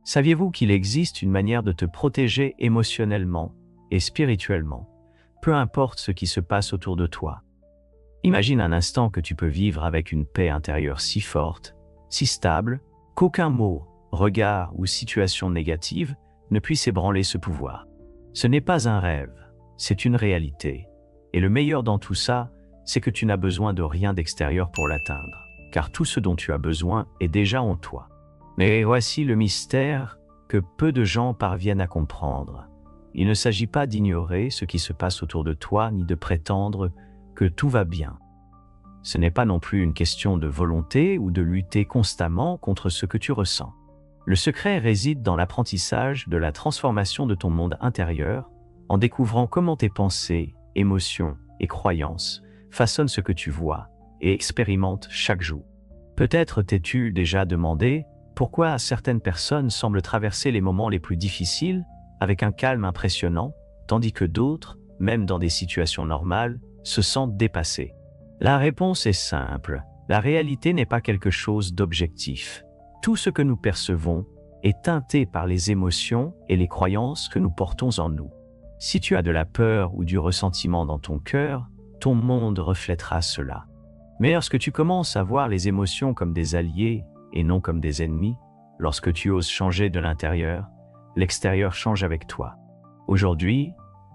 Saviez-vous qu'il existe une manière de te protéger émotionnellement et spirituellement, peu importe ce qui se passe autour de toi? Imagine un instant que tu peux vivre avec une paix intérieure si forte, si stable, qu'aucun mot, regard ou situation négative ne puisse ébranler ce pouvoir. Ce n'est pas un rêve, c'est une réalité. Et le meilleur dans tout ça, c'est que tu n'as besoin de rien d'extérieur pour l'atteindre, car tout ce dont tu as besoin est déjà en toi. Mais voici le mystère que peu de gens parviennent à comprendre. Il ne s'agit pas d'ignorer ce qui se passe autour de toi, ni de prétendre que tout va bien. Ce n'est pas non plus une question de volonté ou de lutter constamment contre ce que tu ressens. Le secret réside dans l'apprentissage de la transformation de ton monde intérieur, en découvrant comment tes pensées, émotions et croyances façonnent ce que tu vois et expérimentent chaque jour. Peut-être t'es-tu déjà demandé pourquoi certaines personnes semblent traverser les moments les plus difficiles avec un calme impressionnant, tandis que d'autres, même dans des situations normales, se sentent dépassées. La réponse est simple, la réalité n'est pas quelque chose d'objectif. Tout ce que nous percevons est teinté par les émotions et les croyances que nous portons en nous. Si tu as de la peur ou du ressentiment dans ton cœur, ton monde reflètera cela. Mais lorsque tu commences à voir les émotions comme des alliés et non comme des ennemis, lorsque tu oses changer de l'intérieur, l'extérieur change avec toi. Aujourd'hui,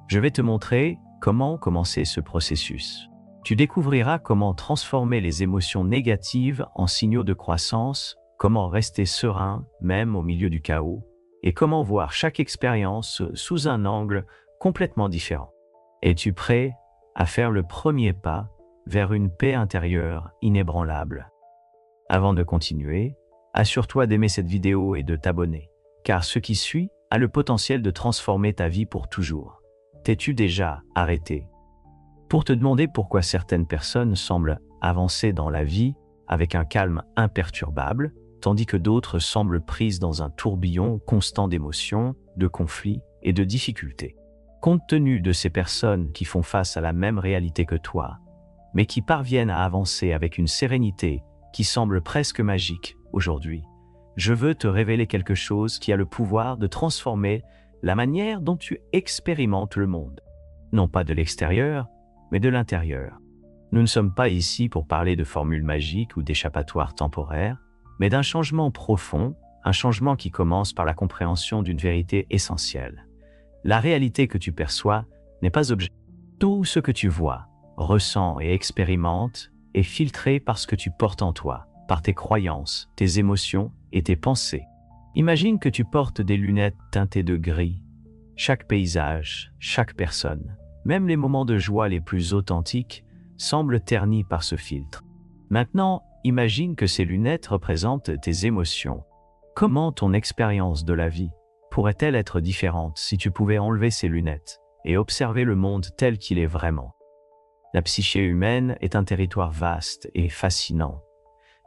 je vais te montrer comment commencer ce processus. Tu découvriras comment transformer les émotions négatives en signaux de croissance, comment rester serein même au milieu du chaos, et comment voir chaque expérience sous un angle complètement différent. Es-tu prêt à faire le premier pas vers une paix intérieure inébranlable? Avant de continuer, assure-toi d'aimer cette vidéo et de t'abonner, car ce qui suit a le potentiel de transformer ta vie pour toujours. T'es-tu déjà arrêté pour te demander pourquoi certaines personnes semblent avancer dans la vie avec un calme imperturbable, tandis que d'autres semblent prises dans un tourbillon constant d'émotions, de conflits et de difficultés? Compte tenu de ces personnes qui font face à la même réalité que toi, mais qui parviennent à avancer avec une sérénité qui semble presque magique aujourd'hui, je veux te révéler quelque chose qui a le pouvoir de transformer la manière dont tu expérimentes le monde. Non pas de l'extérieur, mais de l'intérieur. Nous ne sommes pas ici pour parler de formules magiques ou d'échappatoires temporaires, mais d'un changement profond, un changement qui commence par la compréhension d'une vérité essentielle. La réalité que tu perçois n'est pas objective. Tout ce que tu vois, ressens et expérimentes est filtré par ce que tu portes en toi, par tes croyances, tes émotions et tes pensées. Imagine que tu portes des lunettes teintées de gris. Chaque paysage, chaque personne, même les moments de joie les plus authentiques, semblent ternis par ce filtre. Maintenant, imagine que ces lunettes représentent tes émotions. Comment ton expérience de la vie pourrait-elle être différente si tu pouvais enlever ces lunettes et observer le monde tel qu'il est vraiment? La psyché humaine est un territoire vaste et fascinant.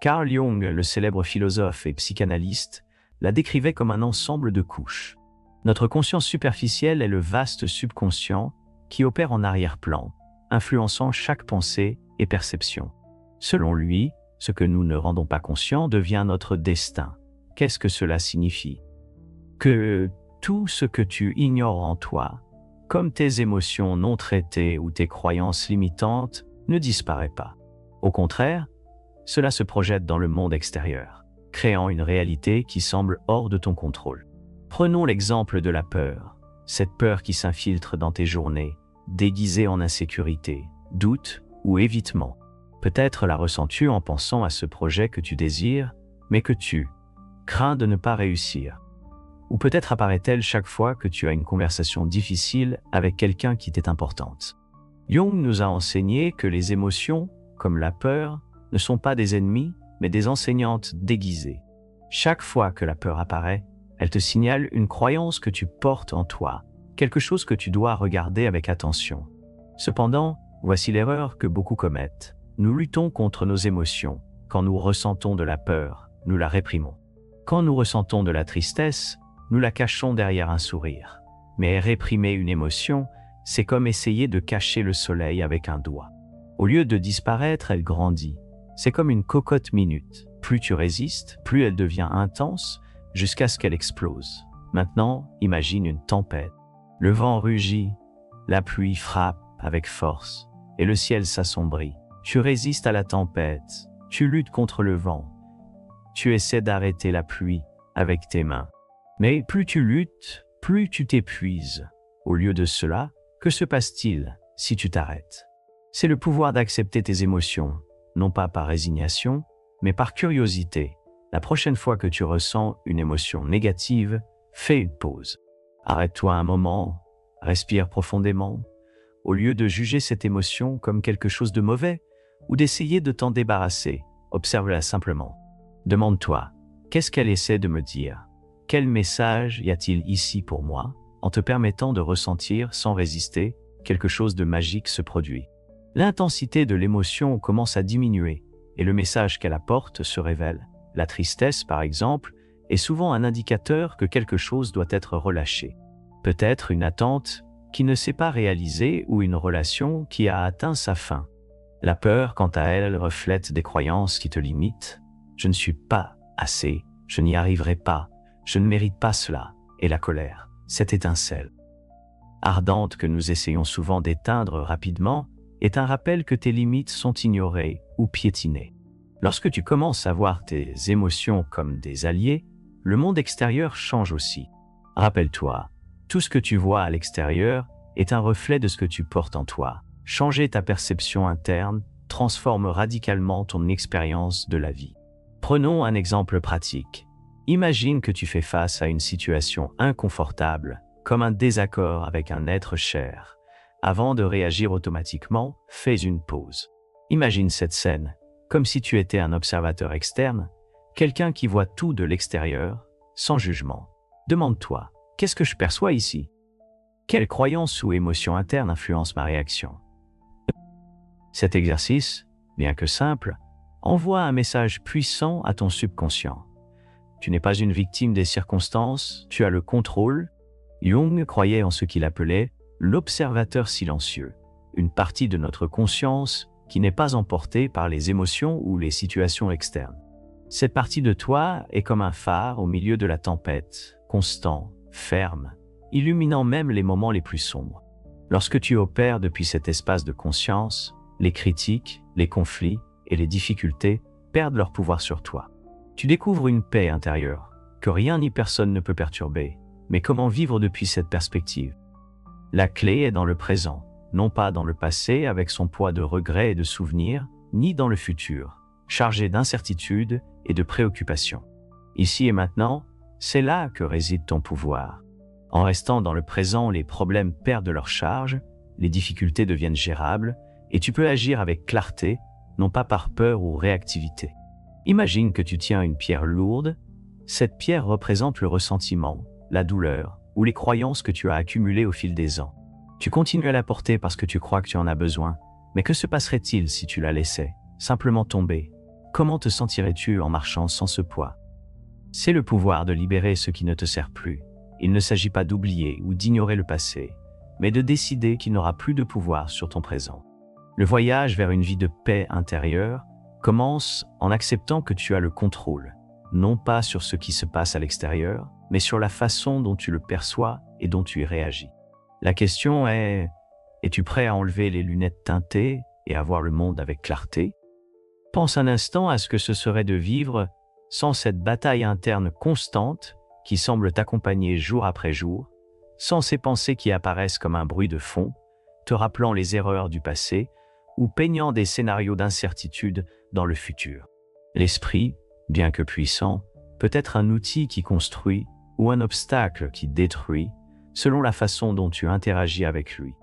Carl Jung, le célèbre philosophe et psychanalyste, la décrivait comme un ensemble de couches. Notre conscience superficielle est le vaste subconscient qui opère en arrière-plan, influençant chaque pensée et perception. Selon lui, ce que nous ne rendons pas conscient devient notre destin. Qu'est-ce que cela signifie? Que tout ce que tu ignores en toi, comme tes émotions non traitées ou tes croyances limitantes, ne disparaît pas. Au contraire, cela se projette dans le monde extérieur, créant une réalité qui semble hors de ton contrôle. Prenons l'exemple de la peur, cette peur qui s'infiltre dans tes journées, déguisée en insécurité, doute ou évitement. Peut-être la ressens-tu en pensant à ce projet que tu désires, mais que tu crains de ne pas réussir. Ou peut-être apparaît-elle chaque fois que tu as une conversation difficile avec quelqu'un qui t'est importante. Jung nous a enseigné que les émotions, comme la peur, ne sont pas des ennemis, mais des enseignantes déguisées. Chaque fois que la peur apparaît, elle te signale une croyance que tu portes en toi, quelque chose que tu dois regarder avec attention. Cependant, voici l'erreur que beaucoup commettent. Nous luttons contre nos émotions. Quand nous ressentons de la peur, nous la réprimons. Quand nous ressentons de la tristesse, nous la cachons derrière un sourire. Mais réprimer une émotion, c'est comme essayer de cacher le soleil avec un doigt. Au lieu de disparaître, elle grandit. C'est comme une cocotte minute. Plus tu résistes, plus elle devient intense, jusqu'à ce qu'elle explose. Maintenant, imagine une tempête. Le vent rugit, la pluie frappe avec force, et le ciel s'assombrit. Tu résistes à la tempête, tu luttes contre le vent, tu essaies d'arrêter la pluie avec tes mains. Mais plus tu luttes, plus tu t'épuises. Au lieu de cela, que se passe-t-il si tu t'arrêtes? C'est le pouvoir d'accepter tes émotions, non pas par résignation, mais par curiosité. La prochaine fois que tu ressens une émotion négative, fais une pause. Arrête-toi un moment, respire profondément. Au lieu de juger cette émotion comme quelque chose de mauvais ou d'essayer de t'en débarrasser, observe-la simplement. Demande-toi, qu'est-ce qu'elle essaie de me dire? Quel message y a-t-il ici pour moi? En te permettant de ressentir sans résister, quelque chose de magique se produit. L'intensité de l'émotion commence à diminuer et le message qu'elle apporte se révèle. La tristesse, par exemple, est souvent un indicateur que quelque chose doit être relâché. Peut-être une attente qui ne s'est pas réalisée ou une relation qui a atteint sa fin. La peur, quant à elle, reflète des croyances qui te limitent. Je ne suis pas assez, je n'y arriverai pas, je ne mérite pas cela. Et la colère, cette étincelle ardente que nous essayons souvent d'éteindre rapidement, est un rappel que tes limites sont ignorées ou piétinées. Lorsque tu commences à voir tes émotions comme des alliés, le monde extérieur change aussi. Rappelle-toi, tout ce que tu vois à l'extérieur est un reflet de ce que tu portes en toi. Changer ta perception interne transforme radicalement ton expérience de la vie. Prenons un exemple pratique. Imagine que tu fais face à une situation inconfortable, comme un désaccord avec un être cher. Avant de réagir automatiquement, fais une pause. Imagine cette scène, comme si tu étais un observateur externe, quelqu'un qui voit tout de l'extérieur, sans jugement. Demande-toi, qu'est-ce que je perçois ici? Quelle croyance ou émotion interne influence ma réaction? Cet exercice, bien que simple, envoie un message puissant à ton subconscient. Tu n'es pas une victime des circonstances, tu as le contrôle. Jung croyait en ce qu'il appelait l'observateur silencieux, une partie de notre conscience qui n'est pas emportée par les émotions ou les situations externes. Cette partie de toi est comme un phare au milieu de la tempête, constant, ferme, illuminant même les moments les plus sombres. Lorsque tu opères depuis cet espace de conscience, les critiques, les conflits et les difficultés perdent leur pouvoir sur toi. Tu découvres une paix intérieure, que rien ni personne ne peut perturber. Mais comment vivre depuis cette perspective? La clé est dans le présent, non pas dans le passé avec son poids de regrets et de souvenirs, ni dans le futur, chargé d'incertitudes et de préoccupations. Ici et maintenant, c'est là que réside ton pouvoir. En restant dans le présent, les problèmes perdent leur charge, les difficultés deviennent gérables, et tu peux agir avec clarté, non pas par peur ou réactivité. Imagine que tu tiens une pierre lourde. Cette pierre représente le ressentiment, la douleur ou les croyances que tu as accumulées au fil des ans. Tu continues à la porter parce que tu crois que tu en as besoin, mais que se passerait-il si tu la laissais simplement tomber? Comment te sentirais-tu en marchant sans ce poids? C'est le pouvoir de libérer ce qui ne te sert plus. Il ne s'agit pas d'oublier ou d'ignorer le passé, mais de décider qu'il n'aura plus de pouvoir sur ton présent. Le voyage vers une vie de paix intérieure commence en acceptant que tu as le contrôle, non pas sur ce qui se passe à l'extérieur, mais sur la façon dont tu le perçois et dont tu y réagis. La question est, es-tu prêt à enlever les lunettes teintées et à voir le monde avec clarté? Pense un instant à ce que ce serait de vivre sans cette bataille interne constante qui semble t'accompagner jour après jour, sans ces pensées qui apparaissent comme un bruit de fond, te rappelant les erreurs du passé ou peignant des scénarios d'incertitude dans le futur. L'esprit, bien que puissant, peut être un outil qui construit ou un obstacle qui détruit, selon la façon dont tu interagis avec lui.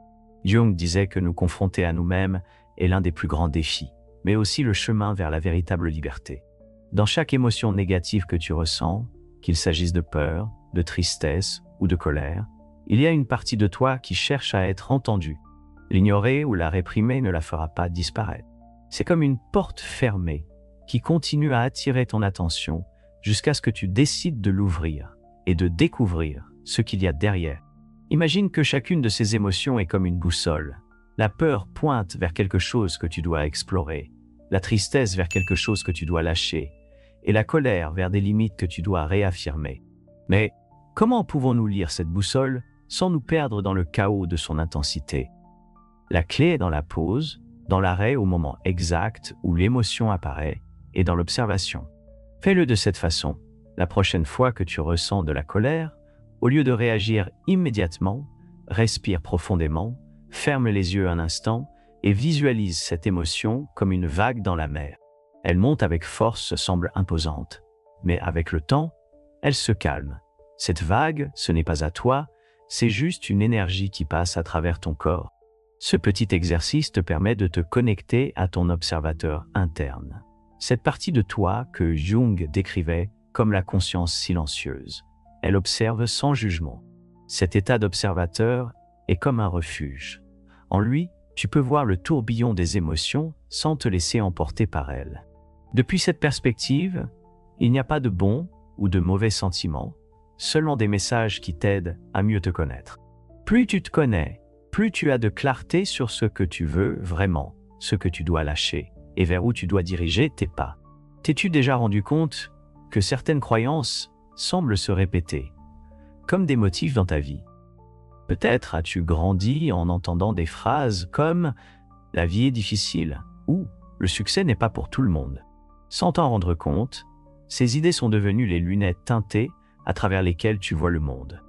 Jung disait que nous confronter à nous-mêmes est l'un des plus grands défis, mais aussi le chemin vers la véritable liberté. Dans chaque émotion négative que tu ressens, qu'il s'agisse de peur, de tristesse ou de colère, il y a une partie de toi qui cherche à être entendue. L'ignorer ou la réprimer ne la fera pas disparaître. C'est comme une porte fermée qui continue à attirer ton attention jusqu'à ce que tu décides de l'ouvrir et de découvrir ce qu'il y a derrière. Imagine que chacune de ces émotions est comme une boussole. La peur pointe vers quelque chose que tu dois explorer, la tristesse vers quelque chose que tu dois lâcher, et la colère vers des limites que tu dois réaffirmer. Mais comment pouvons-nous lire cette boussole sans nous perdre dans le chaos de son intensité? La clé est dans la pause, dans l'arrêt au moment exact où l'émotion apparaît et dans l'observation. Fais-le de cette façon. La prochaine fois que tu ressens de la colère, au lieu de réagir immédiatement, respire profondément, ferme les yeux un instant et visualise cette émotion comme une vague dans la mer. Elle monte avec force, semble imposante, mais avec le temps, elle se calme. Cette vague, ce n'est pas à toi, c'est juste une énergie qui passe à travers ton corps. Ce petit exercice te permet de te connecter à ton observateur interne. Cette partie de toi que Jung décrivait comme la conscience silencieuse. Elle observe sans jugement. Cet état d'observateur est comme un refuge. En lui, tu peux voir le tourbillon des émotions sans te laisser emporter par elles. Depuis cette perspective, il n'y a pas de bons ou de mauvais sentiments, seulement des messages qui t'aident à mieux te connaître. Plus tu te connais, plus tu as de clarté sur ce que tu veux vraiment, ce que tu dois lâcher et vers où tu dois diriger tes pas. T'es-tu déjà rendu compte que certaines croyances semblent se répéter, comme des motifs dans ta vie? Peut-être as-tu grandi en entendant des phrases comme « la vie est difficile » ou « le succès n'est pas pour tout le monde ». Sans t'en rendre compte, ces idées sont devenues les lunettes teintées à travers lesquelles tu vois le monde.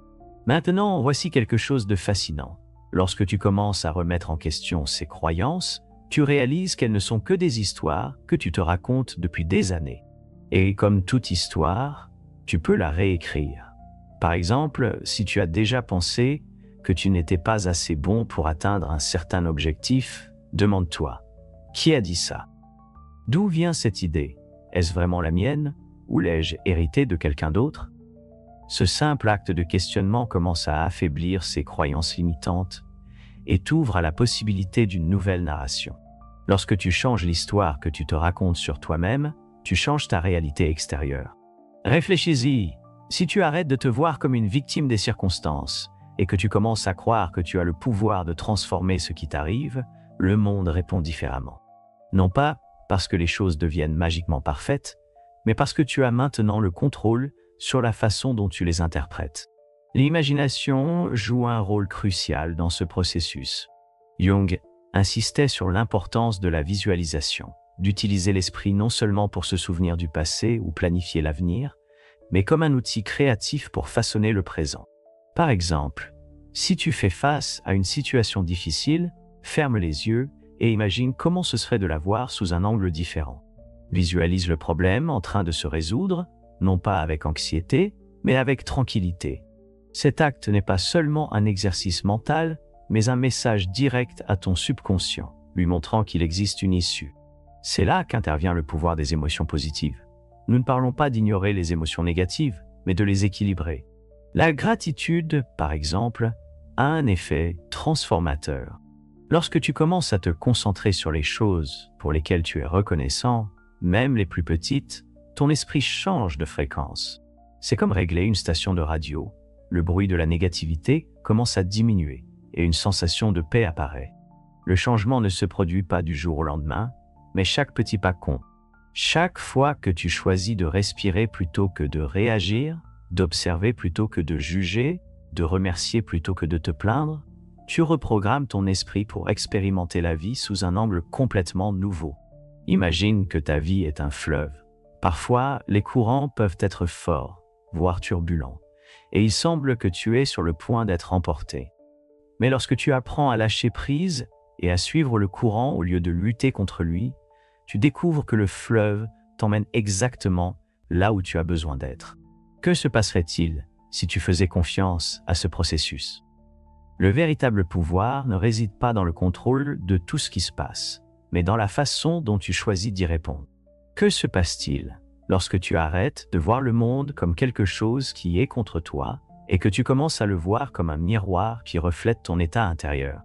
Maintenant, voici quelque chose de fascinant. Lorsque tu commences à remettre en question ces croyances, tu réalises qu'elles ne sont que des histoires que tu te racontes depuis des années. Et comme toute histoire, tu peux la réécrire. Par exemple, si tu as déjà pensé que tu n'étais pas assez bon pour atteindre un certain objectif, demande-toi, qui a dit ça? D'où vient cette idée? Est-ce vraiment la mienne ou l'ai-je héritée de quelqu'un d'autre? Ce simple acte de questionnement commence à affaiblir ces croyances limitantes et t'ouvre à la possibilité d'une nouvelle narration. Lorsque tu changes l'histoire que tu te racontes sur toi-même, tu changes ta réalité extérieure. Réfléchis-y. Si tu arrêtes de te voir comme une victime des circonstances et que tu commences à croire que tu as le pouvoir de transformer ce qui t'arrive, le monde répond différemment. Non pas parce que les choses deviennent magiquement parfaites, mais parce que tu as maintenant le contrôle sur la façon dont tu les interprètes. L'imagination joue un rôle crucial dans ce processus. Jung insistait sur l'importance de la visualisation, d'utiliser l'esprit non seulement pour se souvenir du passé ou planifier l'avenir, mais comme un outil créatif pour façonner le présent. Par exemple, si tu fais face à une situation difficile, ferme les yeux et imagine comment ce serait de la voir sous un angle différent. Visualise le problème en train de se résoudre, non pas avec anxiété, mais avec tranquillité. Cet acte n'est pas seulement un exercice mental, mais un message direct à ton subconscient, lui montrant qu'il existe une issue. C'est là qu'intervient le pouvoir des émotions positives. Nous ne parlons pas d'ignorer les émotions négatives, mais de les équilibrer. La gratitude, par exemple, a un effet transformateur. Lorsque tu commences à te concentrer sur les choses pour lesquelles tu es reconnaissant, même les plus petites, ton esprit change de fréquence. C'est comme régler une station de radio. Le bruit de la négativité commence à diminuer et une sensation de paix apparaît. Le changement ne se produit pas du jour au lendemain, mais chaque petit pas compte. Chaque fois que tu choisis de respirer plutôt que de réagir, d'observer plutôt que de juger, de remercier plutôt que de te plaindre, tu reprogrammes ton esprit pour expérimenter la vie sous un angle complètement nouveau. Imagine que ta vie est un fleuve. Parfois, les courants peuvent être forts, voire turbulents, et il semble que tu es sur le point d'être emporté. Mais lorsque tu apprends à lâcher prise et à suivre le courant au lieu de lutter contre lui, tu découvres que le fleuve t'emmène exactement là où tu as besoin d'être. Que se passerait-il si tu faisais confiance à ce processus? Le véritable pouvoir ne réside pas dans le contrôle de tout ce qui se passe, mais dans la façon dont tu choisis d'y répondre. Que se passe-t-il lorsque tu arrêtes de voir le monde comme quelque chose qui est contre toi et que tu commences à le voir comme un miroir qui reflète ton état intérieur?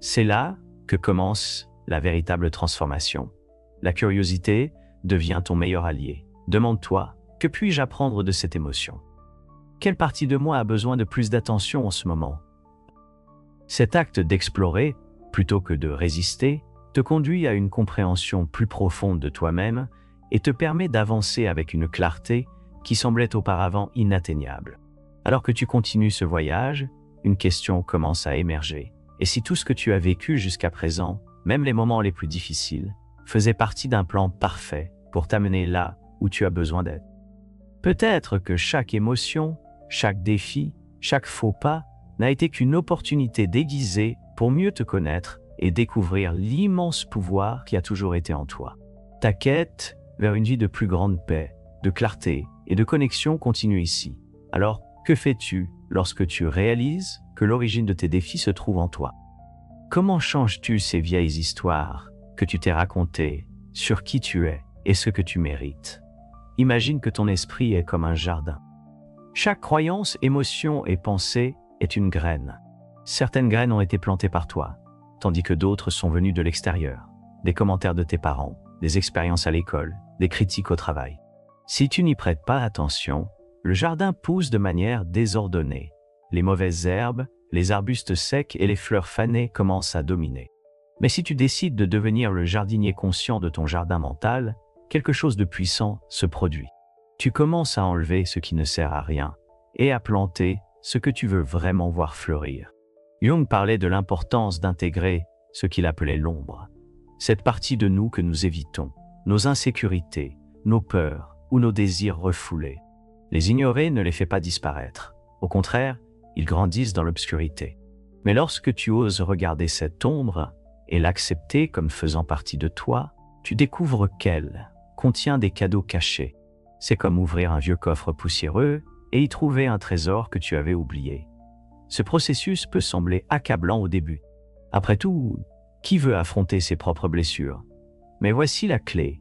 C'est là que commence la véritable transformation. La curiosité devient ton meilleur allié. Demande-toi, que puis-je apprendre de cette émotion? Quelle partie de moi a besoin de plus d'attention en ce moment? Cet acte d'explorer, plutôt que de résister, te conduit à une compréhension plus profonde de toi-même et te permet d'avancer avec une clarté qui semblait auparavant inatteignable. Alors que tu continues ce voyage, une question commence à émerger. Et si tout ce que tu as vécu jusqu'à présent, même les moments les plus difficiles, faisait partie d'un plan parfait pour t'amener là où tu as besoin d'être? Peut-être que chaque émotion, chaque défi, chaque faux pas n'a été qu'une opportunité déguisée pour mieux te connaître et découvrir l'immense pouvoir qui a toujours été en toi. Ta quête vers une vie de plus grande paix, de clarté et de connexion continue ici. Alors, que fais-tu lorsque tu réalises que l'origine de tes défis se trouve en toi? Comment changes-tu ces vieilles histoires que tu t'es racontées sur qui tu es et ce que tu mérites? Imagine que ton esprit est comme un jardin. Chaque croyance, émotion et pensée est une graine. Certaines graines ont été plantées par toi, tandis que d'autres sont venues de l'extérieur, des commentaires de tes parents, des expériences à l'école, des critiques au travail. Si tu n'y prêtes pas attention, le jardin pousse de manière désordonnée. Les mauvaises herbes, les arbustes secs et les fleurs fanées commencent à dominer. Mais si tu décides de devenir le jardinier conscient de ton jardin mental, quelque chose de puissant se produit. Tu commences à enlever ce qui ne sert à rien et à planter ce que tu veux vraiment voir fleurir. Jung parlait de l'importance d'intégrer ce qu'il appelait l'ombre. Cette partie de nous que nous évitons, nos insécurités, nos peurs ou nos désirs refoulés. Les ignorer ne les fait pas disparaître. Au contraire, ils grandissent dans l'obscurité. Mais lorsque tu oses regarder cette ombre et l'accepter comme faisant partie de toi, tu découvres qu'elle contient des cadeaux cachés. C'est comme ouvrir un vieux coffre poussiéreux et y trouver un trésor que tu avais oublié. Ce processus peut sembler accablant au début. Après tout, qui veut affronter ses propres blessures? Mais voici la clé.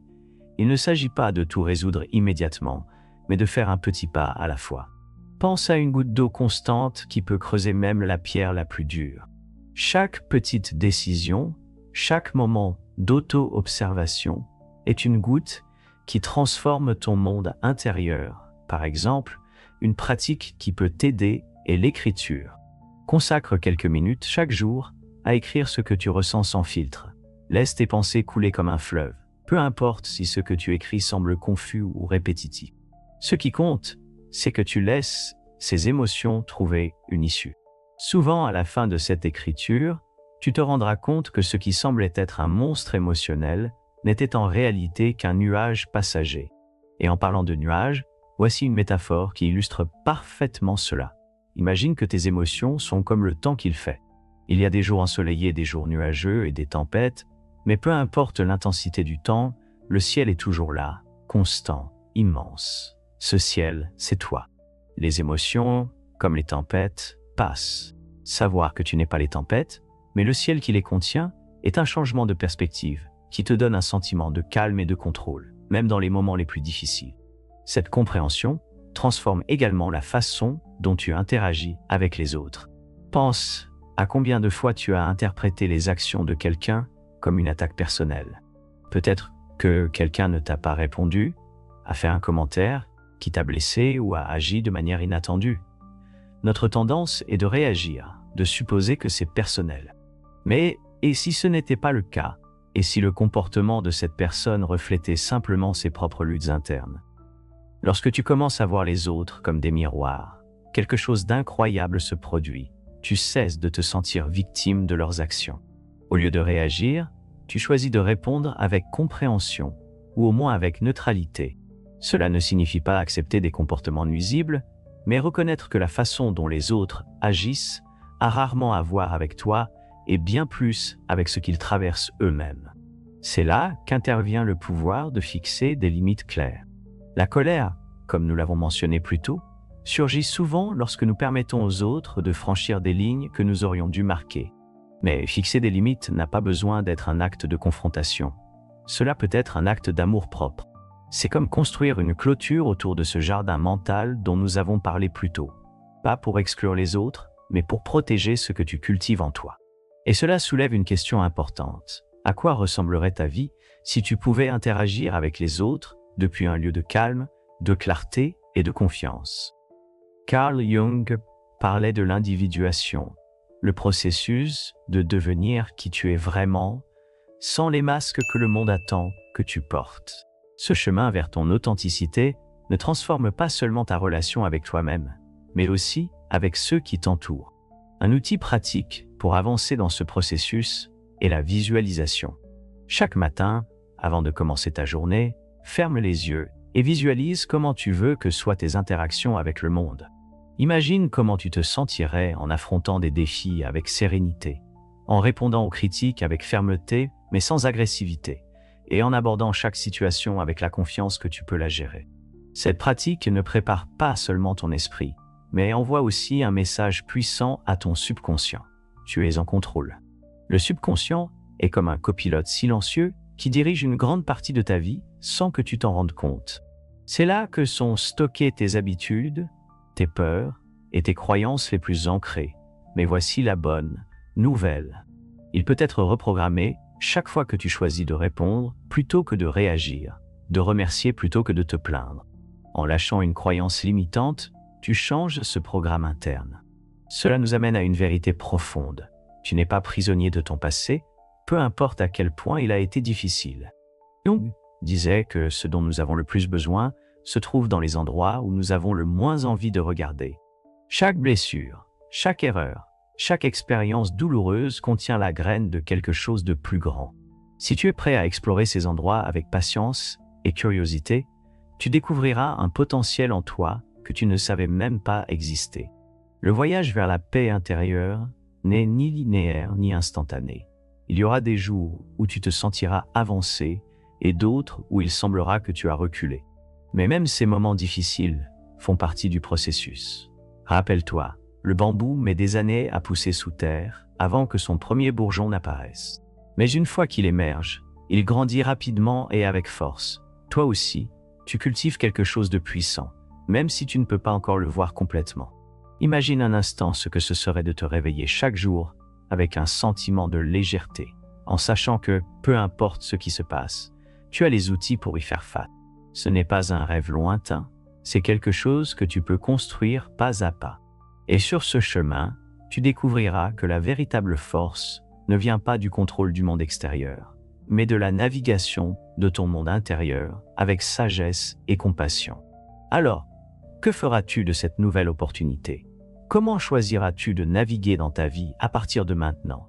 Il ne s'agit pas de tout résoudre immédiatement, mais de faire un petit pas à la fois. Pense à une goutte d'eau constante qui peut creuser même la pierre la plus dure. Chaque petite décision, chaque moment d'auto-observation est une goutte qui transforme ton monde intérieur. Par exemple, une pratique qui peut t'aider est l'écriture. Consacre quelques minutes chaque jour à écrire ce que tu ressens sans filtre. Laisse tes pensées couler comme un fleuve, peu importe si ce que tu écris semble confus ou répétitif. Ce qui compte, c'est que tu laisses ces émotions trouver une issue. Souvent, à la fin de cette écriture, tu te rendras compte que ce qui semblait être un monstre émotionnel n'était en réalité qu'un nuage passager. Et en parlant de nuage, voici une métaphore qui illustre parfaitement cela. Imagine que tes émotions sont comme le temps qu'il fait. Il y a des jours ensoleillés, des jours nuageux et des tempêtes, mais peu importe l'intensité du temps, le ciel est toujours là, constant, immense. Ce ciel, c'est toi. Les émotions, comme les tempêtes, passent. Savoir que tu n'es pas les tempêtes, mais le ciel qui les contient, est un changement de perspective qui te donne un sentiment de calme et de contrôle, même dans les moments les plus difficiles. Cette compréhension transforme également la façon dont tu interagis avec les autres. Pense à combien de fois tu as interprété les actions de quelqu'un comme une attaque personnelle. Peut-être que quelqu'un ne t'a pas répondu, a fait un commentaire qui t'a blessé ou a agi de manière inattendue. Notre tendance est de réagir, de supposer que c'est personnel. Mais, et si ce n'était pas le cas? Et si le comportement de cette personne reflétait simplement ses propres luttes internes? Lorsque tu commences à voir les autres comme des miroirs, quelque chose d'incroyable se produit. Tu cesses de te sentir victime de leurs actions. Au lieu de réagir, tu choisis de répondre avec compréhension, ou au moins avec neutralité. Cela ne signifie pas accepter des comportements nuisibles, mais reconnaître que la façon dont les autres agissent a rarement à voir avec toi et bien plus avec ce qu'ils traversent eux-mêmes. C'est là qu'intervient le pouvoir de fixer des limites claires. La colère, comme nous l'avons mentionné plus tôt, surgit souvent lorsque nous permettons aux autres de franchir des lignes que nous aurions dû marquer. Mais fixer des limites n'a pas besoin d'être un acte de confrontation. Cela peut être un acte d'amour-propre. C'est comme construire une clôture autour de ce jardin mental dont nous avons parlé plus tôt. Pas pour exclure les autres, mais pour protéger ce que tu cultives en toi. Et cela soulève une question importante. À quoi ressemblerait ta vie si tu pouvais interagir avec les autres depuis un lieu de calme, de clarté et de confiance? Carl Jung parlait de l'individuation, le processus de devenir qui tu es vraiment, sans les masques que le monde attend que tu portes. Ce chemin vers ton authenticité ne transforme pas seulement ta relation avec toi-même, mais aussi avec ceux qui t'entourent. Un outil pratique pour avancer dans ce processus est la visualisation. Chaque matin, avant de commencer ta journée, ferme les yeux et visualise comment tu veux que soient tes interactions avec le monde. Imagine comment tu te sentirais en affrontant des défis avec sérénité, en répondant aux critiques avec fermeté mais sans agressivité, et en abordant chaque situation avec la confiance que tu peux la gérer. Cette pratique ne prépare pas seulement ton esprit, mais envoie aussi un message puissant à ton subconscient. Tu es en contrôle. Le subconscient est comme un copilote silencieux qui dirige une grande partie de ta vie sans que tu t'en rendes compte. C'est là que sont stockées tes habitudes, tes peurs et tes croyances les plus ancrées. Mais voici la bonne nouvelle. Il peut être reprogrammé chaque fois que tu choisis de répondre plutôt que de réagir, de remercier plutôt que de te plaindre. En lâchant une croyance limitante, tu changes ce programme interne. Cela nous amène à une vérité profonde. Tu n'es pas prisonnier de ton passé, peu importe à quel point il a été difficile. Jung disait que ce dont nous avons le plus besoin se trouve dans les endroits où nous avons le moins envie de regarder. Chaque blessure, chaque erreur, chaque expérience douloureuse contient la graine de quelque chose de plus grand. Si tu es prêt à explorer ces endroits avec patience et curiosité, tu découvriras un potentiel en toi que tu ne savais même pas exister. Le voyage vers la paix intérieure n'est ni linéaire ni instantané. Il y aura des jours où tu te sentiras avancé et d'autres où il semblera que tu as reculé. Mais même ces moments difficiles font partie du processus. Rappelle-toi, le bambou met des années à pousser sous terre avant que son premier bourgeon n'apparaisse. Mais une fois qu'il émerge, il grandit rapidement et avec force. Toi aussi, tu cultives quelque chose de puissant, même si tu ne peux pas encore le voir complètement. Imagine un instant ce que ce serait de te réveiller chaque jour avec un sentiment de légèreté, en sachant que, peu importe ce qui se passe, tu as les outils pour y faire face. Ce n'est pas un rêve lointain, c'est quelque chose que tu peux construire pas à pas. Et sur ce chemin, tu découvriras que la véritable force ne vient pas du contrôle du monde extérieur, mais de la navigation de ton monde intérieur avec sagesse et compassion. Alors, que feras-tu de cette nouvelle opportunité? Comment choisiras-tu de naviguer dans ta vie à partir de maintenant?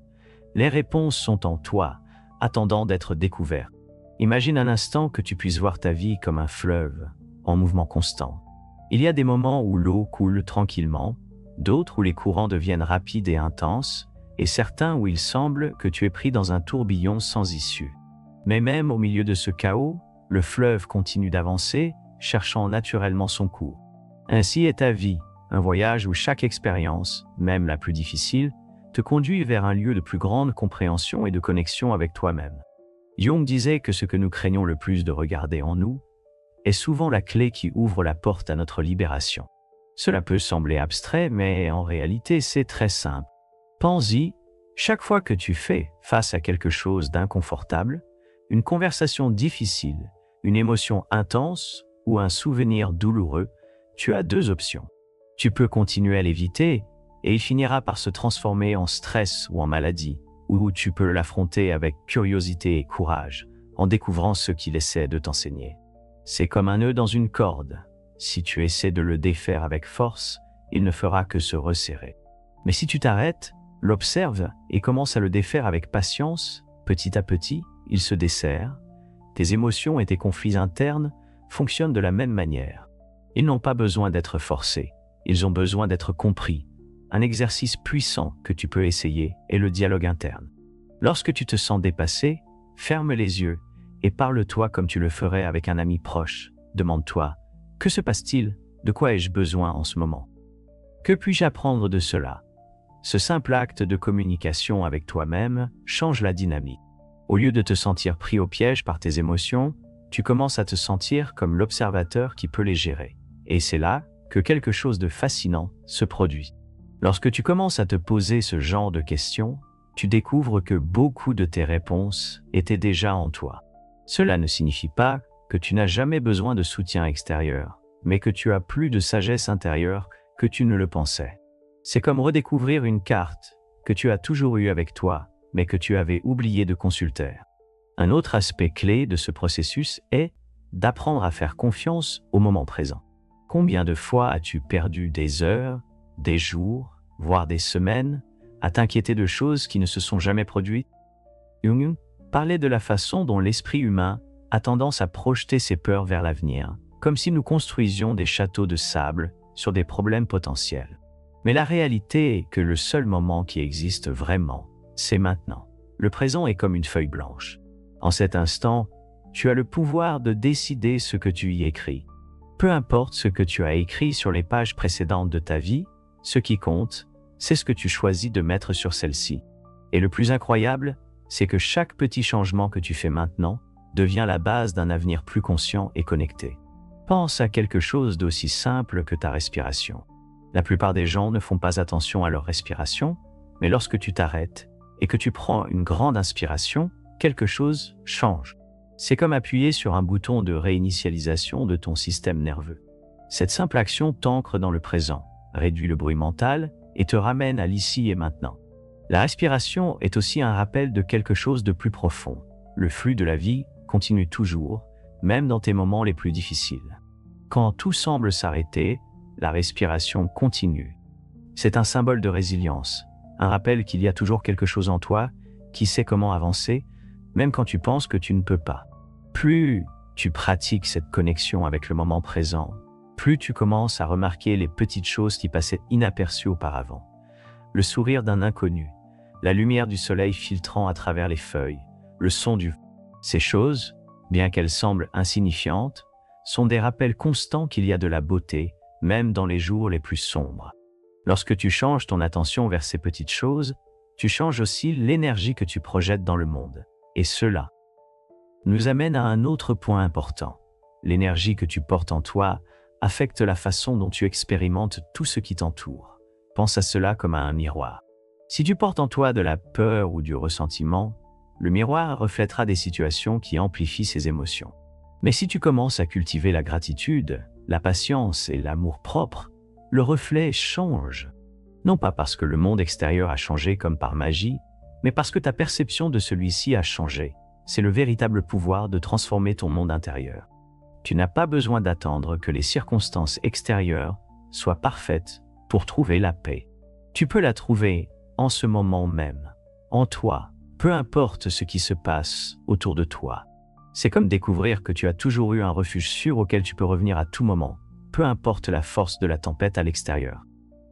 Les réponses sont en toi, attendant d'être découvertes. Imagine un instant que tu puisses voir ta vie comme un fleuve, en mouvement constant. Il y a des moments où l'eau coule tranquillement, d'autres où les courants deviennent rapides et intenses, et certains où il semble que tu es pris dans un tourbillon sans issue. Mais même au milieu de ce chaos, le fleuve continue d'avancer, cherchant naturellement son cours. Ainsi est ta vie, un voyage où chaque expérience, même la plus difficile, te conduit vers un lieu de plus grande compréhension et de connexion avec toi-même. Jung disait que ce que nous craignons le plus de regarder en nous est souvent la clé qui ouvre la porte à notre libération. Cela peut sembler abstrait, mais en réalité c'est très simple. Pense-y, chaque fois que tu fais face à quelque chose d'inconfortable, une conversation difficile, une émotion intense ou un souvenir douloureux, tu as deux options. Tu peux continuer à l'éviter et il finira par se transformer en stress ou en maladie, ou tu peux l'affronter avec curiosité et courage, en découvrant ce qu'il essaie de t'enseigner. C'est comme un nœud dans une corde. Si tu essaies de le défaire avec force, il ne fera que se resserrer. Mais si tu t'arrêtes, l'observes et commences à le défaire avec patience, petit à petit, il se desserre. Tes émotions et tes conflits internes fonctionnent de la même manière. Ils n'ont pas besoin d'être forcés, ils ont besoin d'être compris. Un exercice puissant que tu peux essayer est le dialogue interne. Lorsque tu te sens dépassé, ferme les yeux et parle-toi comme tu le ferais avec un ami proche. Demande-toi, que se passe-t-il? De quoi ai-je besoin en ce moment? Que puis-je apprendre de cela? Ce simple acte de communication avec toi-même change la dynamique. Au lieu de te sentir pris au piège par tes émotions, tu commences à te sentir comme l'observateur qui peut les gérer. Et c'est là que quelque chose de fascinant se produit. Lorsque tu commences à te poser ce genre de questions, tu découvres que beaucoup de tes réponses étaient déjà en toi. Cela ne signifie pas que tu n'as jamais besoin de soutien extérieur, mais que tu as plus de sagesse intérieure que tu ne le pensais. C'est comme redécouvrir une carte que tu as toujours eue avec toi, mais que tu avais oublié de consulter. Un autre aspect clé de ce processus est d'apprendre à faire confiance au moment présent. Combien de fois as-tu perdu des heures, des jours, voire des semaines, à t'inquiéter de choses qui ne se sont jamais produites? Jung parlait de la façon dont l'esprit humain a tendance à projeter ses peurs vers l'avenir, comme si nous construisions des châteaux de sable sur des problèmes potentiels. Mais la réalité est que le seul moment qui existe vraiment, c'est maintenant. Le présent est comme une feuille blanche. En cet instant, tu as le pouvoir de décider ce que tu y écris. Peu importe ce que tu as écrit sur les pages précédentes de ta vie, ce qui compte, c'est ce que tu choisis de mettre sur celle-ci. Et le plus incroyable, c'est que chaque petit changement que tu fais maintenant devient la base d'un avenir plus conscient et connecté. Pense à quelque chose d'aussi simple que ta respiration. La plupart des gens ne font pas attention à leur respiration, mais lorsque tu t'arrêtes et que tu prends une grande inspiration, quelque chose change. C'est comme appuyer sur un bouton de réinitialisation de ton système nerveux. Cette simple action t'ancre dans le présent, réduit le bruit mental et te ramène à l'ici et maintenant. La respiration est aussi un rappel de quelque chose de plus profond. Le flux de la vie continue toujours, même dans tes moments les plus difficiles. Quand tout semble s'arrêter, la respiration continue. C'est un symbole de résilience, un rappel qu'il y a toujours quelque chose en toi qui sait comment avancer, même quand tu penses que tu ne peux pas. Plus tu pratiques cette connexion avec le moment présent, plus tu commences à remarquer les petites choses qui passaient inaperçues auparavant. Le sourire d'un inconnu, la lumière du soleil filtrant à travers les feuilles, le son du vent. Ces choses, bien qu'elles semblent insignifiantes, sont des rappels constants qu'il y a de la beauté, même dans les jours les plus sombres. Lorsque tu changes ton attention vers ces petites choses, tu changes aussi l'énergie que tu projettes dans le monde. Et cela nous amène à un autre point important. L'énergie que tu portes en toi affecte la façon dont tu expérimentes tout ce qui t'entoure. Pense à cela comme à un miroir. Si tu portes en toi de la peur ou du ressentiment, le miroir reflètera des situations qui amplifient ces émotions. Mais si tu commences à cultiver la gratitude, la patience et l'amour-propre, le reflet change. Non pas parce que le monde extérieur a changé comme par magie, mais parce que ta perception de celui-ci a changé. C'est le véritable pouvoir de transformer ton monde intérieur. Tu n'as pas besoin d'attendre que les circonstances extérieures soient parfaites pour trouver la paix. Tu peux la trouver en ce moment même, en toi, peu importe ce qui se passe autour de toi. C'est comme découvrir que tu as toujours eu un refuge sûr auquel tu peux revenir à tout moment, peu importe la force de la tempête à l'extérieur.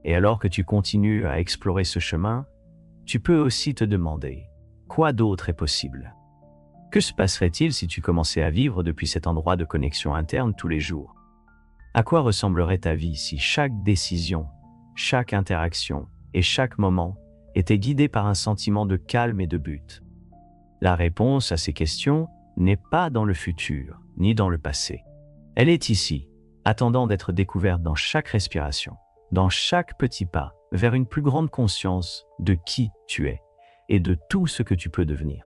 Et alors que tu continues à explorer ce chemin, tu peux aussi te demander, quoi d'autre est possible? Que se passerait-il si tu commençais à vivre depuis cet endroit de connexion interne tous les jours? À quoi ressemblerait ta vie si chaque décision, chaque interaction et chaque moment était guidé par un sentiment de calme et de but? La réponse à ces questions n'est pas dans le futur, ni dans le passé. Elle est ici, attendant d'être découverte dans chaque respiration, dans chaque petit pas vers une plus grande conscience de qui tu es et de tout ce que tu peux devenir.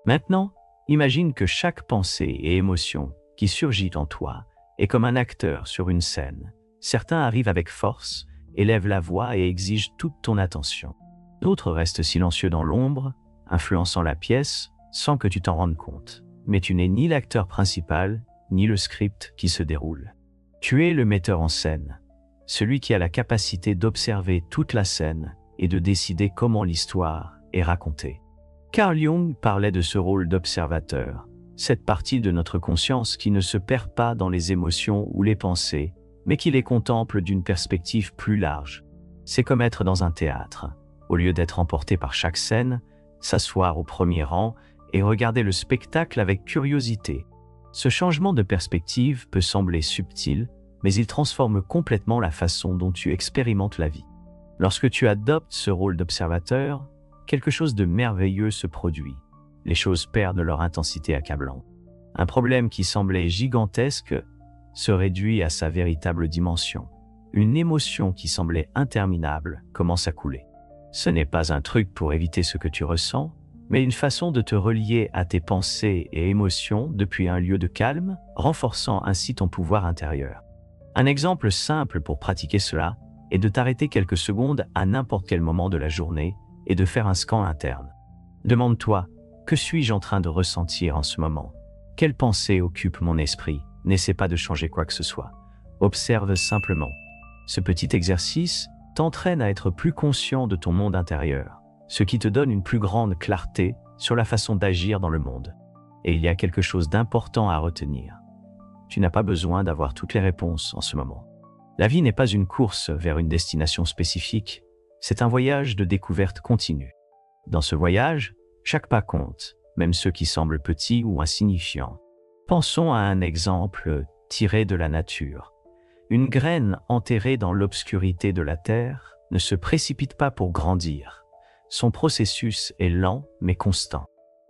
Maintenant, imagine que chaque pensée et émotion qui surgit en toi est comme un acteur sur une scène. Certains arrivent avec force, élèvent la voix et exigent toute ton attention. D'autres restent silencieux dans l'ombre, influençant la pièce sans que tu t'en rendes compte. Mais tu n'es ni l'acteur principal, ni le script qui se déroule. Tu es le metteur en scène, celui qui a la capacité d'observer toute la scène et de décider comment l'histoire est racontée. Carl Jung parlait de ce rôle d'observateur, cette partie de notre conscience qui ne se perd pas dans les émotions ou les pensées, mais qui les contemple d'une perspective plus large. C'est comme être dans un théâtre. Au lieu d'être emporté par chaque scène, s'asseoir au premier rang et regarder le spectacle avec curiosité. Ce changement de perspective peut sembler subtil, mais il transforme complètement la façon dont tu expérimentes la vie. Lorsque tu adoptes ce rôle d'observateur, quelque chose de merveilleux se produit. Les choses perdent leur intensité accablante. Un problème qui semblait gigantesque se réduit à sa véritable dimension. Une émotion qui semblait interminable commence à couler. Ce n'est pas un truc pour éviter ce que tu ressens, mais une façon de te relier à tes pensées et émotions depuis un lieu de calme, renforçant ainsi ton pouvoir intérieur. Un exemple simple pour pratiquer cela est de t'arrêter quelques secondes à n'importe quel moment de la journée et de faire un scan interne. Demande-toi, que suis-je en train de ressentir en ce moment? Quelles pensées occupent mon esprit? N'essaie pas de changer quoi que ce soit. Observe simplement. Ce petit exercice t'entraîne à être plus conscient de ton monde intérieur, ce qui te donne une plus grande clarté sur la façon d'agir dans le monde. Et il y a quelque chose d'important à retenir. Tu n'as pas besoin d'avoir toutes les réponses en ce moment. La vie n'est pas une course vers une destination spécifique, c'est un voyage de découverte continue. Dans ce voyage, chaque pas compte, même ceux qui semblent petits ou insignifiants. Pensons à un exemple tiré de la nature. Une graine enterrée dans l'obscurité de la terre ne se précipite pas pour grandir. Son processus est lent mais constant.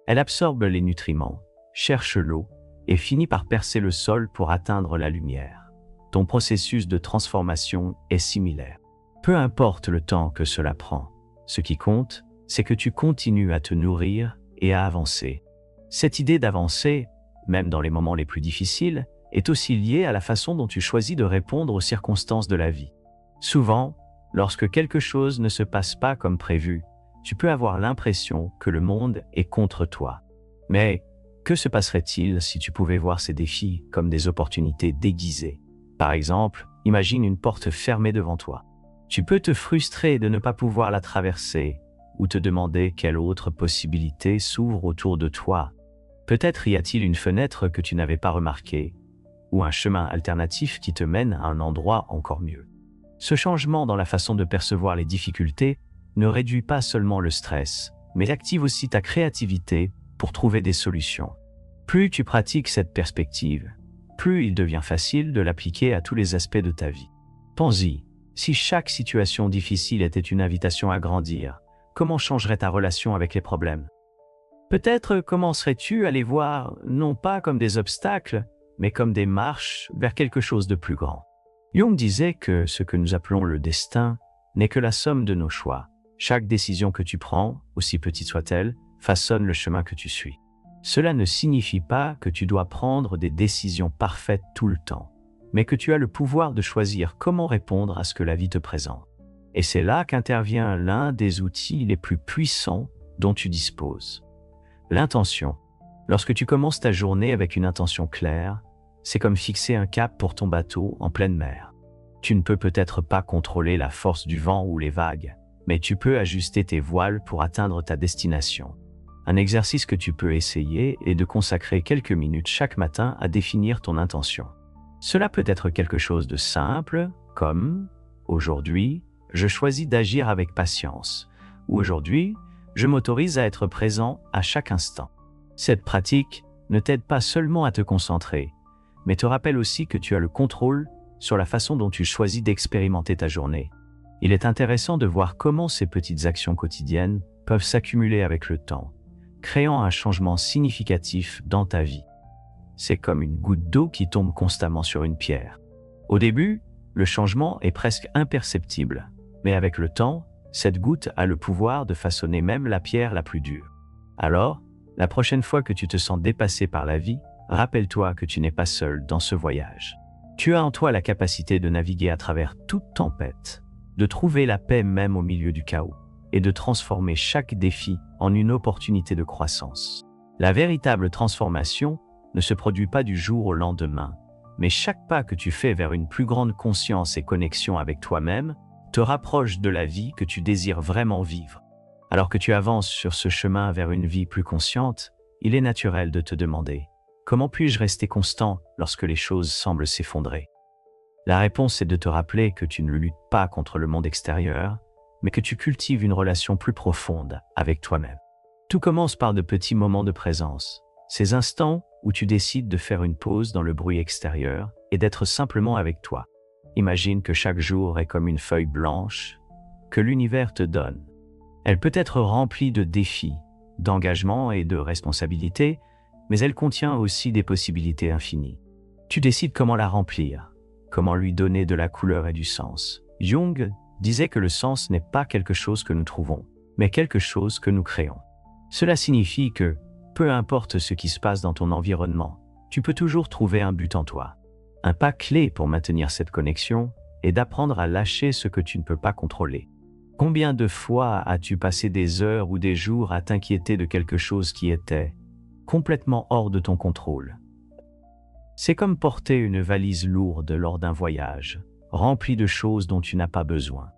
Elle absorbe les nutriments, cherche l'eau et finit par percer le sol pour atteindre la lumière. Ton processus de transformation est similaire. Peu importe le temps que cela prend, ce qui compte, c'est que tu continues à te nourrir et à avancer. Cette idée d'avancer, même dans les moments les plus difficiles, est aussi liée à la façon dont tu choisis de répondre aux circonstances de la vie. Souvent, lorsque quelque chose ne se passe pas comme prévu, tu peux avoir l'impression que le monde est contre toi. Mais que se passerait-il si tu pouvais voir ces défis comme des opportunités déguisées? Par exemple, imagine une porte fermée devant toi. Tu peux te frustrer de ne pas pouvoir la traverser ou te demander quelle autre possibilité s'ouvre autour de toi. Peut-être y a-t-il une fenêtre que tu n'avais pas remarquée ou un chemin alternatif qui te mène à un endroit encore mieux. Ce changement dans la façon de percevoir les difficultés ne réduit pas seulement le stress, mais active aussi ta créativité pour trouver des solutions. Plus tu pratiques cette perspective, plus il devient facile de l'appliquer à tous les aspects de ta vie. Pense-y, si chaque situation difficile était une invitation à grandir, comment changerait ta relation avec les problèmes? Peut-être commencerais-tu à les voir non pas comme des obstacles, mais comme des marches vers quelque chose de plus grand. Jung disait que ce que nous appelons le destin n'est que la somme de nos choix. Chaque décision que tu prends, aussi petite soit-elle, façonne le chemin que tu suis. Cela ne signifie pas que tu dois prendre des décisions parfaites tout le temps, mais que tu as le pouvoir de choisir comment répondre à ce que la vie te présente. Et c'est là qu'intervient l'un des outils les plus puissants dont tu disposes. L'intention. Lorsque tu commences ta journée avec une intention claire, c'est comme fixer un cap pour ton bateau en pleine mer. Tu ne peux peut-être pas contrôler la force du vent ou les vagues, mais tu peux ajuster tes voiles pour atteindre ta destination. Un exercice que tu peux essayer est de consacrer quelques minutes chaque matin à définir ton intention. Cela peut être quelque chose de simple, comme « Aujourd'hui, je choisis d'agir avec patience » ou « Aujourd'hui, je m'autorise à être présent à chaque instant ». Cette pratique ne t'aide pas seulement à te concentrer, mais te rappelle aussi que tu as le contrôle sur la façon dont tu choisis d'expérimenter ta journée. Il est intéressant de voir comment ces petites actions quotidiennes peuvent s'accumuler avec le temps, créant un changement significatif dans ta vie. C'est comme une goutte d'eau qui tombe constamment sur une pierre. Au début, le changement est presque imperceptible, mais avec le temps, cette goutte a le pouvoir de façonner même la pierre la plus dure. Alors, la prochaine fois que tu te sens dépassé par la vie, rappelle-toi que tu n'es pas seul dans ce voyage. Tu as en toi la capacité de naviguer à travers toute tempête, de trouver la paix même au milieu du chaos, et de transformer chaque défi en une opportunité de croissance. La véritable transformation ne se produit pas du jour au lendemain, mais chaque pas que tu fais vers une plus grande conscience et connexion avec toi-même te rapproche de la vie que tu désires vraiment vivre. Alors que tu avances sur ce chemin vers une vie plus consciente, il est naturel de te demander « Comment puis-je rester constant lorsque les choses semblent s'effondrer ?» La réponse est de te rappeler que tu ne luttes pas contre le monde extérieur, mais que tu cultives une relation plus profonde avec toi-même. Tout commence par de petits moments de présence, ces instants où tu décides de faire une pause dans le bruit extérieur et d'être simplement avec toi. Imagine que chaque jour est comme une feuille blanche que l'univers te donne. Elle peut être remplie de défis, d'engagements et de responsabilités, mais elle contient aussi des possibilités infinies. Tu décides comment la remplir, comment lui donner de la couleur et du sens. Jung disait que le sens n'est pas quelque chose que nous trouvons, mais quelque chose que nous créons. Cela signifie que, peu importe ce qui se passe dans ton environnement, tu peux toujours trouver un but en toi. Un pas clé pour maintenir cette connexion est d'apprendre à lâcher ce que tu ne peux pas contrôler. Combien de fois as-tu passé des heures ou des jours à t'inquiéter de quelque chose qui était complètement hors de ton contrôle? C'est comme porter une valise lourde lors d'un voyage, remplie de choses dont tu n'as pas besoin.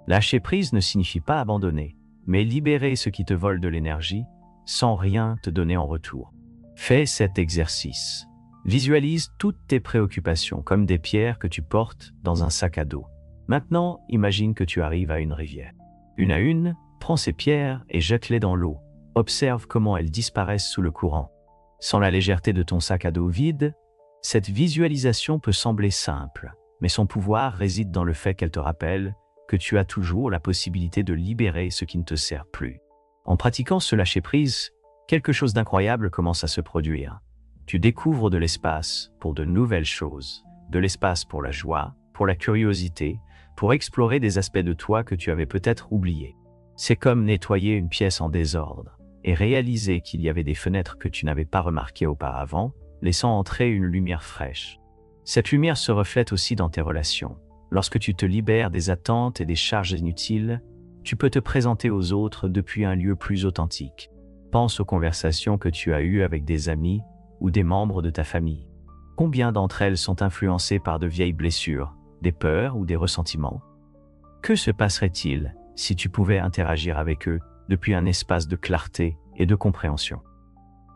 Lâcher prise ne signifie pas abandonner, mais libérer ce qui te vole de l'énergie sans rien te donner en retour. Fais cet exercice. Visualise toutes tes préoccupations comme des pierres que tu portes dans un sac à dos. Maintenant, imagine que tu arrives à une rivière. Une à une, prends ces pierres et jette-les dans l'eau. Observe comment elles disparaissent sous le courant. Sans la légèreté de ton sac à dos vide, cette visualisation peut sembler simple, mais son pouvoir réside dans le fait qu'elle te rappelle que tu as toujours la possibilité de libérer ce qui ne te sert plus. En pratiquant ce lâcher-prise, quelque chose d'incroyable commence à se produire. Tu découvres de l'espace pour de nouvelles choses, de l'espace pour la joie, pour la curiosité, pour explorer des aspects de toi que tu avais peut-être oubliés. C'est comme nettoyer une pièce en désordre et réaliser qu'il y avait des fenêtres que tu n'avais pas remarquées auparavant, laissant entrer une lumière fraîche. Cette lumière se reflète aussi dans tes relations. Lorsque tu te libères des attentes et des charges inutiles, tu peux te présenter aux autres depuis un lieu plus authentique. Pense aux conversations que tu as eues avec des amis ou des membres de ta famille. Combien d'entre elles sont influencées par de vieilles blessures, des peurs ou des ressentiments? Que se passerait-il si tu pouvais interagir avec eux depuis un espace de clarté et de compréhension?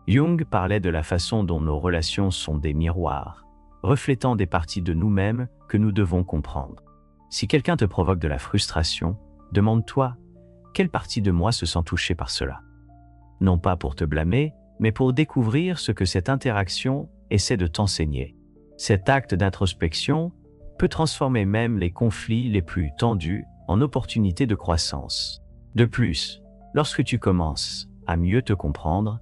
Jung parlait de la façon dont nos relations sont des miroirs, reflétant des parties de nous-mêmes que nous devons comprendre. Si quelqu'un te provoque de la frustration, demande-toi, quelle partie de moi se sent touchée par cela? Non pas pour te blâmer, mais pour découvrir ce que cette interaction essaie de t'enseigner. Cet acte d'introspection peut transformer même les conflits les plus tendus en opportunités de croissance. De plus, lorsque tu commences à mieux te comprendre,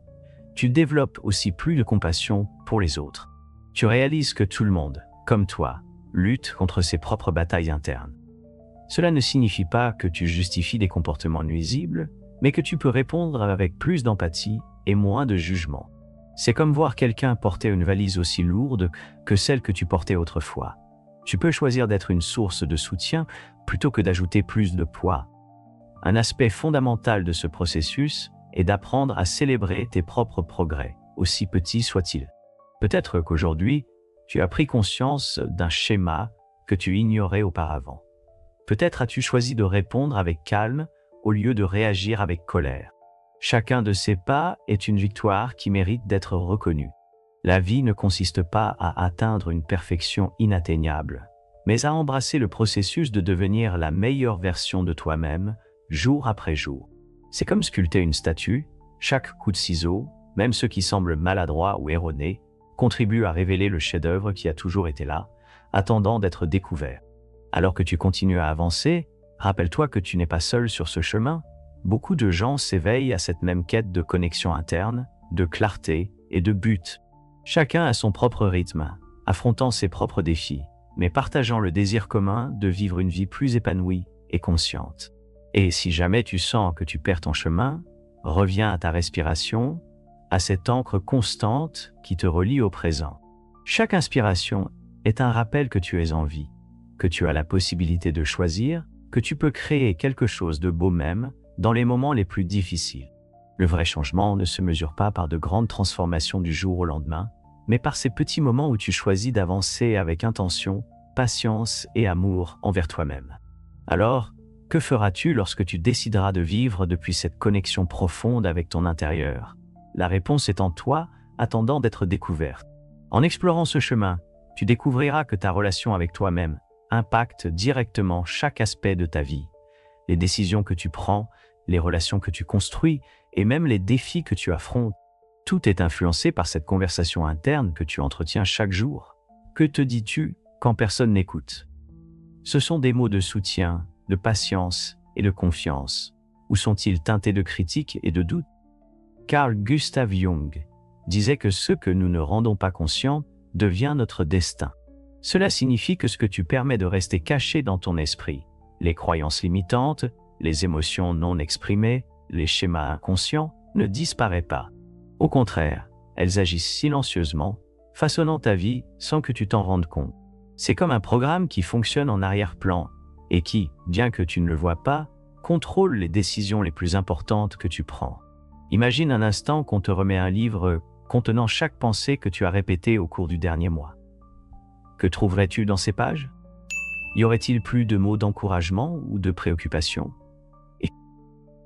tu développes aussi plus de compassion pour les autres. Tu réalises que tout le monde, comme toi, lutte contre ses propres batailles internes. Cela ne signifie pas que tu justifies des comportements nuisibles, mais que tu peux répondre avec plus d'empathie et moins de jugement. C'est comme voir quelqu'un porter une valise aussi lourde que celle que tu portais autrefois. Tu peux choisir d'être une source de soutien plutôt que d'ajouter plus de poids. Un aspect fondamental de ce processus est d'apprendre à célébrer tes propres progrès, aussi petits soient-ils. Peut-être qu'aujourd'hui, tu as pris conscience d'un schéma que tu ignorais auparavant. Peut-être as-tu choisi de répondre avec calme au lieu de réagir avec colère. Chacun de ces pas est une victoire qui mérite d'être reconnue. La vie ne consiste pas à atteindre une perfection inatteignable, mais à embrasser le processus de devenir la meilleure version de toi-même, jour après jour. C'est comme sculpter une statue, chaque coup de ciseau, même ceux qui semblent maladroits ou erronés, contribue à révéler le chef-d'œuvre qui a toujours été là, attendant d'être découvert. Alors que tu continues à avancer, rappelle-toi que tu n'es pas seul sur ce chemin. Beaucoup de gens s'éveillent à cette même quête de connexion interne, de clarté et de but. Chacun a son propre rythme, affrontant ses propres défis, mais partageant le désir commun de vivre une vie plus épanouie et consciente. Et si jamais tu sens que tu perds ton chemin, reviens à ta respiration, à cette ancre constante qui te relie au présent. Chaque inspiration est un rappel que tu es en vie, que tu as la possibilité de choisir, que tu peux créer quelque chose de beau même dans les moments les plus difficiles. Le vrai changement ne se mesure pas par de grandes transformations du jour au lendemain, mais par ces petits moments où tu choisis d'avancer avec intention, patience et amour envers toi-même. Alors, que feras-tu lorsque tu décideras de vivre depuis cette connexion profonde avec ton intérieur? La réponse est en toi, attendant d'être découverte. En explorant ce chemin, tu découvriras que ta relation avec toi-même impacte directement chaque aspect de ta vie. Les décisions que tu prends, les relations que tu construis et même les défis que tu affrontes. Tout est influencé par cette conversation interne que tu entretiens chaque jour. Que te dis-tu quand personne n'écoute? Ce sont des mots de soutien, de patience et de confiance. Ou sont-ils teintés de critique et de doute? Carl Gustav Jung disait que ce que nous ne rendons pas conscient devient notre destin. Cela signifie que ce que tu permets de rester caché dans ton esprit, les croyances limitantes, les émotions non exprimées, les schémas inconscients, ne disparaissent pas. Au contraire, elles agissent silencieusement, façonnant ta vie sans que tu t'en rendes compte. C'est comme un programme qui fonctionne en arrière-plan et qui, bien que tu ne le vois pas, contrôle les décisions les plus importantes que tu prends. Imagine un instant qu'on te remet un livre contenant chaque pensée que tu as répétée au cours du dernier mois. Que trouverais-tu dans ces pages? Y aurait-il plus de mots d'encouragement ou de préoccupation? Et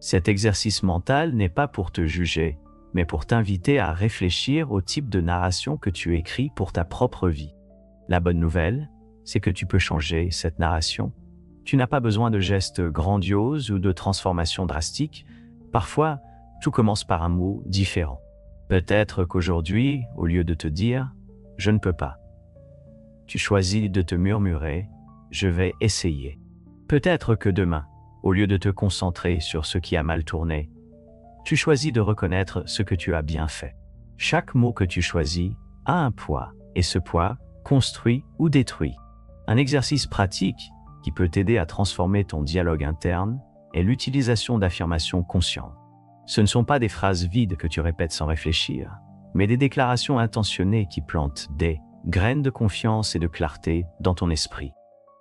cet exercice mental n'est pas pour te juger, mais pour t'inviter à réfléchir au type de narration que tu écris pour ta propre vie. La bonne nouvelle, c'est que tu peux changer cette narration. Tu n'as pas besoin de gestes grandioses ou de transformations drastiques. Parfois, tout commence par un mot différent. Peut-être qu'aujourd'hui, au lieu de te dire « je ne peux pas », tu choisis de te murmurer « je vais essayer ». Peut-être que demain, au lieu de te concentrer sur ce qui a mal tourné, tu choisis de reconnaître ce que tu as bien fait. Chaque mot que tu choisis a un poids, et ce poids construit ou détruit. Un exercice pratique qui peut t'aider à transformer ton dialogue interne est l'utilisation d'affirmations conscientes. Ce ne sont pas des phrases vides que tu répètes sans réfléchir, mais des déclarations intentionnées qui plantent des graines de confiance et de clarté dans ton esprit.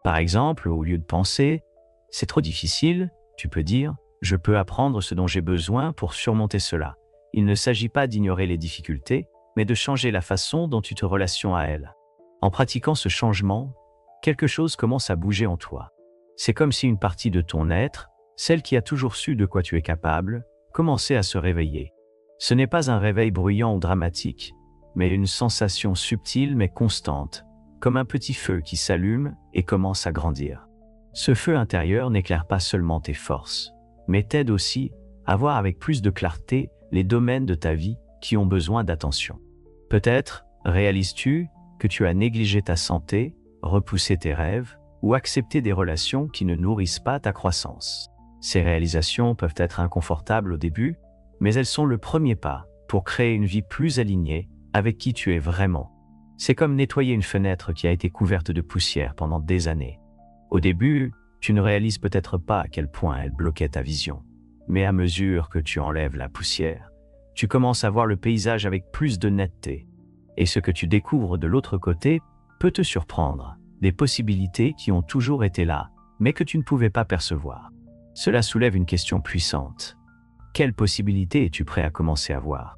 Par exemple, au lieu de penser « c'est trop difficile », tu peux dire « je peux apprendre ce dont j'ai besoin pour surmonter cela ». Il ne s'agit pas d'ignorer les difficultés, mais de changer la façon dont tu te relations à elles. En pratiquant ce changement, quelque chose commence à bouger en toi. C'est comme si une partie de ton être, celle qui a toujours su de quoi tu es capable, commençait à se réveiller. Ce n'est pas un réveil bruyant ou dramatique, mais une sensation subtile mais constante, comme un petit feu qui s'allume et commence à grandir. Ce feu intérieur n'éclaire pas seulement tes forces, mais t'aide aussi à voir avec plus de clarté les domaines de ta vie qui ont besoin d'attention. Peut-être réalises-tu que tu as négligé ta santé, repoussé tes rêves ou accepté des relations qui ne nourrissent pas ta croissance. Ces réalisations peuvent être inconfortables au début, mais elles sont le premier pas pour créer une vie plus alignée avec qui tu es vraiment. C'est comme nettoyer une fenêtre qui a été couverte de poussière pendant des années. Au début, tu ne réalises peut-être pas à quel point elle bloquait ta vision. Mais à mesure que tu enlèves la poussière, tu commences à voir le paysage avec plus de netteté. Et ce que tu découvres de l'autre côté peut te surprendre, des possibilités qui ont toujours été là, mais que tu ne pouvais pas percevoir. Cela soulève une question puissante. Quelles possibilités es-tu prêt à commencer à voir?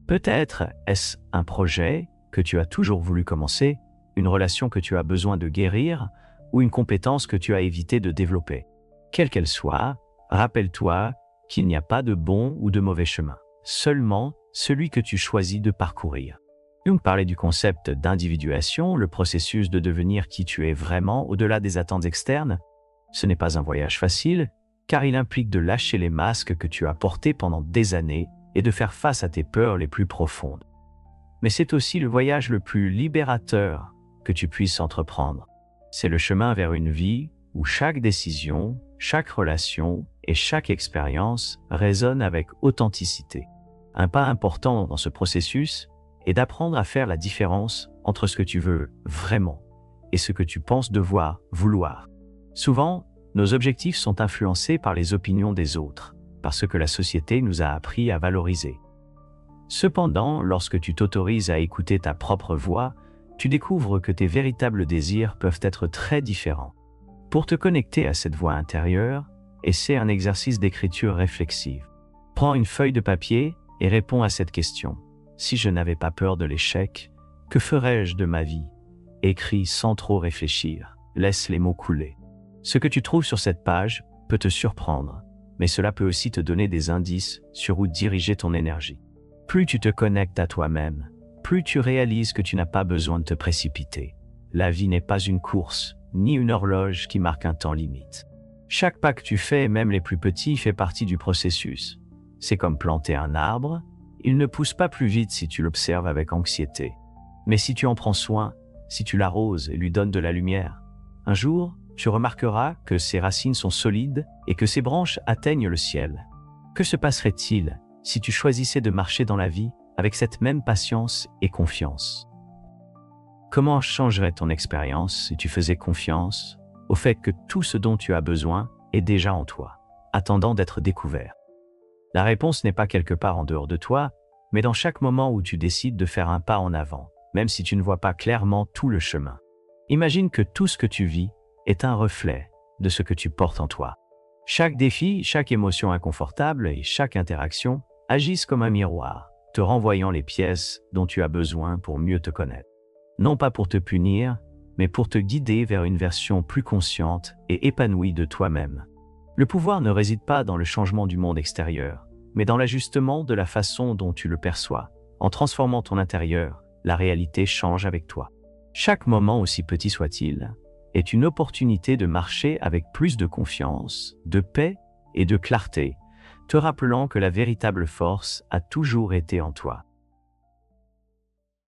Peut-être est-ce un projet que tu as toujours voulu commencer, une relation que tu as besoin de guérir, ou une compétence que tu as évité de développer. Quelle qu'elle soit, rappelle-toi qu'il n'y a pas de bon ou de mauvais chemin, seulement celui que tu choisis de parcourir. Jung parlait du concept d'individuation, le processus de devenir qui tu es vraiment au-delà des attentes externes. Ce n'est pas un voyage facile, car il implique de lâcher les masques que tu as portés pendant des années et de faire face à tes peurs les plus profondes. Mais c'est aussi le voyage le plus libérateur que tu puisses entreprendre. C'est le chemin vers une vie où chaque décision, chaque relation et chaque expérience résonnent avec authenticité. Un pas important dans ce processus est d'apprendre à faire la différence entre ce que tu veux vraiment et ce que tu penses devoir vouloir. Souvent, nos objectifs sont influencés par les opinions des autres, parce que la société nous a appris à valoriser. Cependant, lorsque tu t'autorises à écouter ta propre voix, tu découvres que tes véritables désirs peuvent être très différents. Pour te connecter à cette voix intérieure, essaie un exercice d'écriture réflexive. Prends une feuille de papier et réponds à cette question. Si je n'avais pas peur de l'échec, que ferais-je de ma vie? Écris sans trop réfléchir, laisse les mots couler. Ce que tu trouves sur cette page peut te surprendre, mais cela peut aussi te donner des indices sur où diriger ton énergie. Plus tu te connectes à toi-même, plus tu réalises que tu n'as pas besoin de te précipiter. La vie n'est pas une course, ni une horloge qui marque un temps limite. Chaque pas que tu fais, même les plus petits, fait partie du processus. C'est comme planter un arbre, il ne pousse pas plus vite si tu l'observes avec anxiété. Mais si tu en prends soin, si tu l'arroses et lui donnes de la lumière, un jour, tu remarqueras que ses racines sont solides et que ses branches atteignent le ciel. Que se passerait-il si tu choisissais de marcher dans la vie avec cette même patience et confiance? Comment changerait ton expérience si tu faisais confiance au fait que tout ce dont tu as besoin est déjà en toi, attendant d'être découvert? La réponse n'est pas quelque part en dehors de toi, mais dans chaque moment où tu décides de faire un pas en avant, même si tu ne vois pas clairement tout le chemin. Imagine que tout ce que tu vis est un reflet de ce que tu portes en toi. Chaque défi, chaque émotion inconfortable et chaque interaction agissent comme un miroir, te renvoyant les pièces dont tu as besoin pour mieux te connaître. Non pas pour te punir, mais pour te guider vers une version plus consciente et épanouie de toi-même. Le pouvoir ne réside pas dans le changement du monde extérieur, mais dans l'ajustement de la façon dont tu le perçois. En transformant ton intérieur, la réalité change avec toi. Chaque moment, aussi petit soit-il, est une opportunité de marcher avec plus de confiance, de paix et de clarté, te rappelant que la véritable force a toujours été en toi.